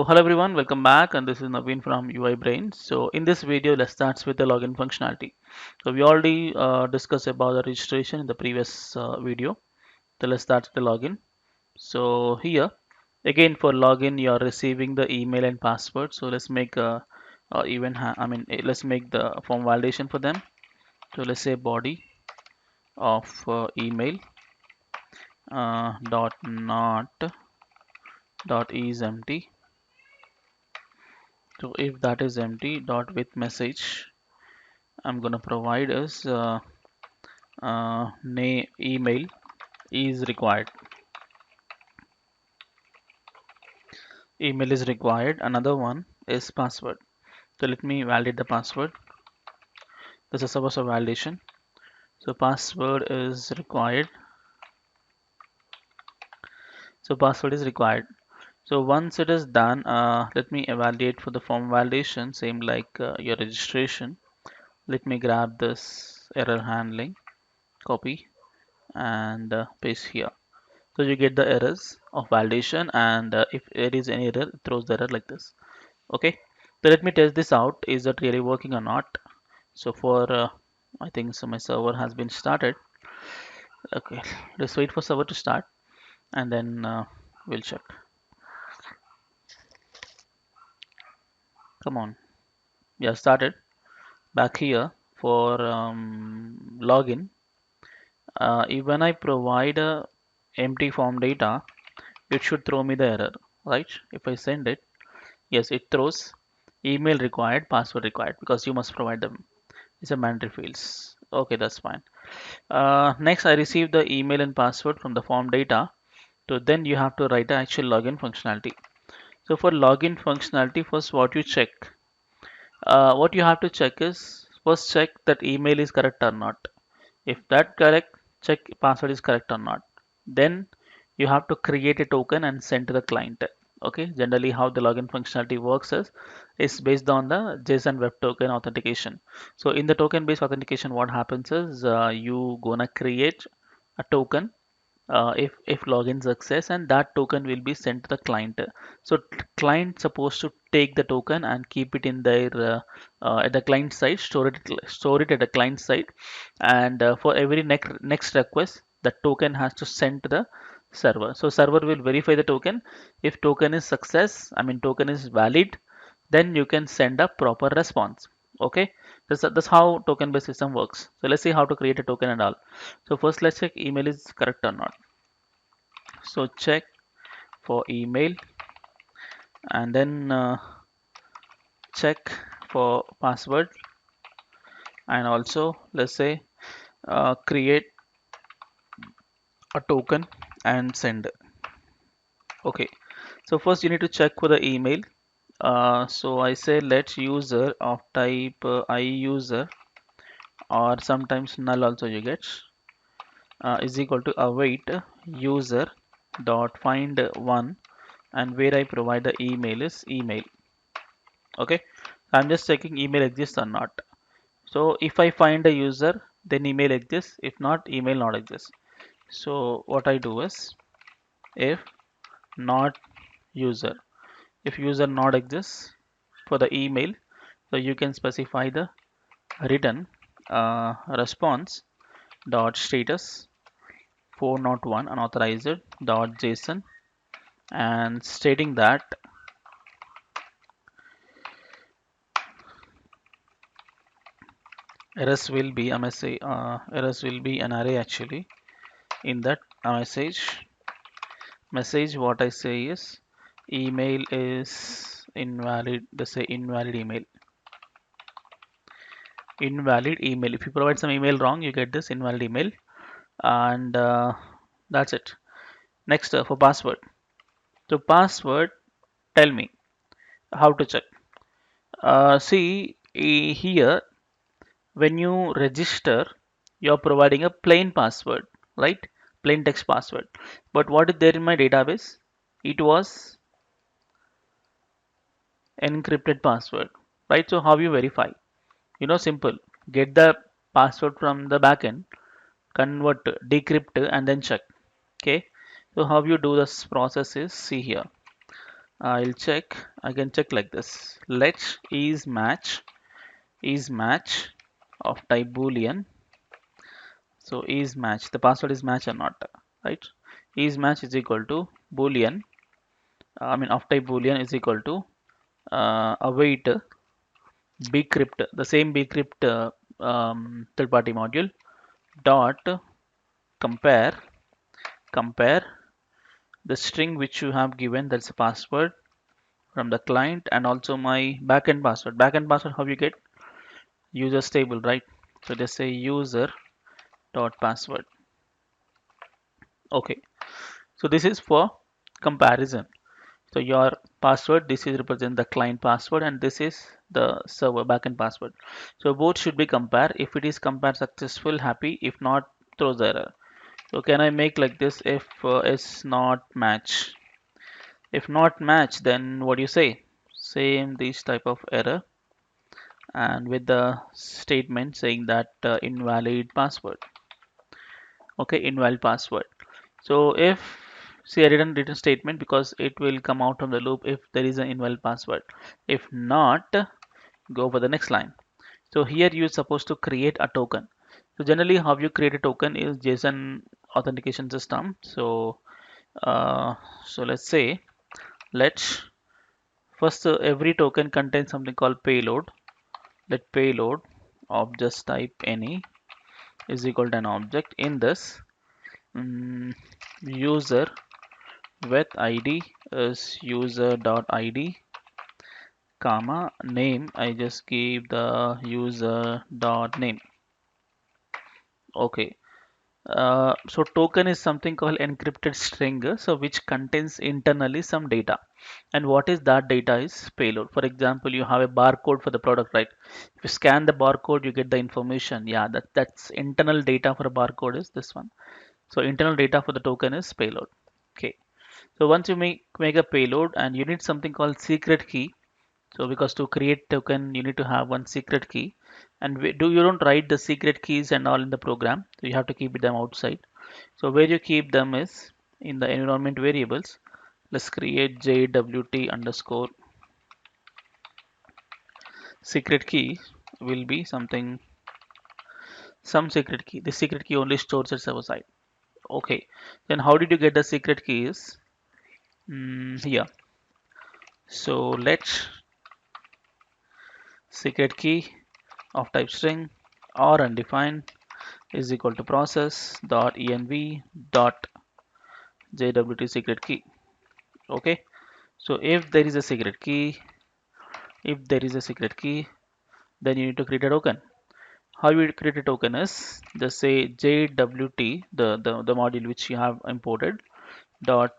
Hello everyone, welcome back, and this is Naveen from UI Brain. So in this video, let's start with the login functionality. So we already discussed about the registration in the previous video. So let's start with the login. So here, again for login, you are receiving the email and password. So let's make let's make the form validation for them. So let's say body of email dot not dot is empty. So if that is empty, dot with message I'm gonna provide is email is required. Email is required. Another one is password. So let me validate the password. This is suppose a validation. So password is required. So password is required. So once it is done, let me evaluate for the form validation. Same like your registration. Let me grab this error handling, copy and paste here. So you get the errors of validation, and if there is any error, it throws the error like this. Okay, so let me test this out. Is that really working or not? So for I think so my server has been started. Okay, let's wait for server to start and then we'll check. Come on, yeah, started. Back here for login. When I provide a empty form data, it should throw me the error, right? If I send it, yes, it throws email required, password required because you must provide them. It's a mandatory fields. Okay, that's fine. Next, I received the email and password from the form data. So then you have to write the actual login functionality. So for login functionality, first what you check, what you have to check is first check that email is correct or not. If that correct, check password is correct or not. Then you have to create a token and send to the client. Okay, generally how the login functionality works is based on the JSON Web Token authentication. So in the token based authentication, what happens is you gonna create a token if login success, and that token will be sent to the client. So client supposed to take the token and keep it in their at the client side, store it at the client side, and for every next request the token has to send to the server. So server will verify the token. If token is success, I mean token is valid, then you can send a proper response. Okay, that's how token based system works. So let's see how to create a token and all. So first let's check email is correct or not. So check for email, and then check for password, and also let's say create a token and send. Okay, so first you need to check for the email. So I say let user of type iUser, or sometimes null also you get, is equal to await user dot find one, and where I provide the email is email. Okay, I'm just checking email exists or not. So if I find a user, then email exists. If not, email not exists. So what I do is if not user, if user not exists for the email, so you can specify the return response dot status 401 unauthorized dot json, and stating that errors will be errors will be an array actually. In that message what I say is email is invalid. They say invalid email. If you provide some email wrong, you get this invalid email, and that's it. Next, for password. So password, tell me how to check. See here, when you register, you're providing a plain password, right? Plain text password. But what is there in my database? It was encrypted password, right? So how you verify? Simple. Get the password from the backend, convert, decrypt, and then check. Okay. So how you do this process is see here. I'll check. I can check like this. Let is match of type boolean. So is match, the password is match or not, right? Is match is equal to boolean, I mean of type boolean is equal to await bcrypt, the same bcrypt third party module dot compare compare the string which you have given, that's a password from the client, and also my backend password. Backend password, how you get? User stable, right? So just say user dot password. Okay, so this is for comparison. So your password, this is represent the client password, and this is the server backend password. So both should be compared. If it is compared successful, happy. If not, throws the error. So can I make like this? If is not match. If not match, then what do you say? Same this type of error, and with the statement saying that invalid password. Okay, invalid password. So if, see, I didn't return statement because it will come out of the loop if there is an invalid password. If not, go for the next line. So here you're supposed to create a token. So generally how you create a token is JSON authentication system. So let's say, let's first every token contains something called payload. Let payload of just type any is equal to an object. In this, user with id is user.id, comma name, I just give the user dot name. Okay, so token is something called encrypted string, so which contains internally some data, and what is that data is payload. For example, you have a barcode for the product, right? If you scan the barcode, you get the information. Yeah, that's internal data for a barcode is this one. So internal data for the token is payload. Okay, so once you make a payload, and you need something called secret key. So because to create token, you need to have one secret key, and you don't write the secret keys and all in the program, so you have to keep them outside. So where you keep them is in the environment variables. Let's create JWT underscore secret key will be something, some secret key. The secret key only stores at server side. Okay, then how did you get the secret keys? Here. So let's secret key of type string or undefined is equal to process dot env dot jwt secret key. Okay, so if there is a secret key, then you need to create a token. How you create a token is just say jwt, the module which you have imported, dot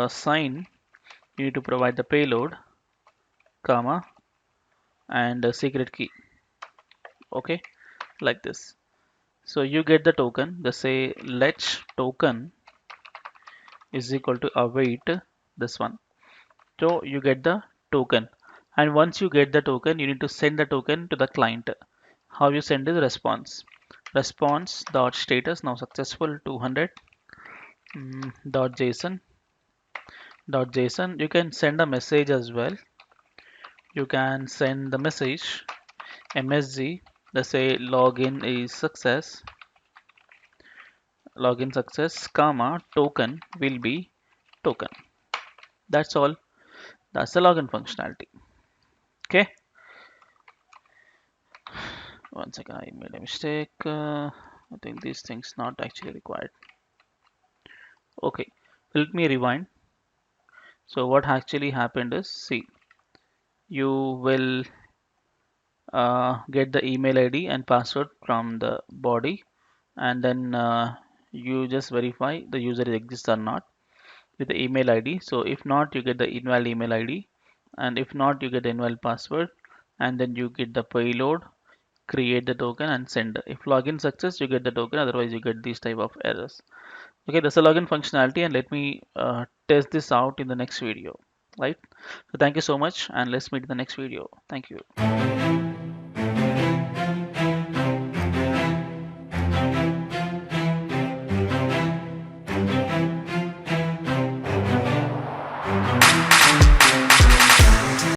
sign. You need to provide the payload, comma, and a secret key. Okay, like this. So you get the token. Just say let token is equal to await this one. So you get the token, and once you get the token, you need to send the token to the client. How you send is response. Response dot status now successful 200 dot JSON dot JSON. You can send a message as well. You can send the message MSG. Let's say login success, comma token will be token. That's all. That's the login functionality. Okay. One second, I made a mistake. I think these things not actually required. Okay, let me rewind. So what actually happened is, see, you will get the email ID and password from the body, and then you just verify the user exists or not with the email ID. So if not, you get the invalid email ID, and if not, you get the invalid password, and then you get the payload, create the token, and send. If login success, you get the token, otherwise you get these type of errors. Okay, that's a login functionality, and let me test this out in the next video, right? So thank you so much, and let's meet in the next video. Thank you.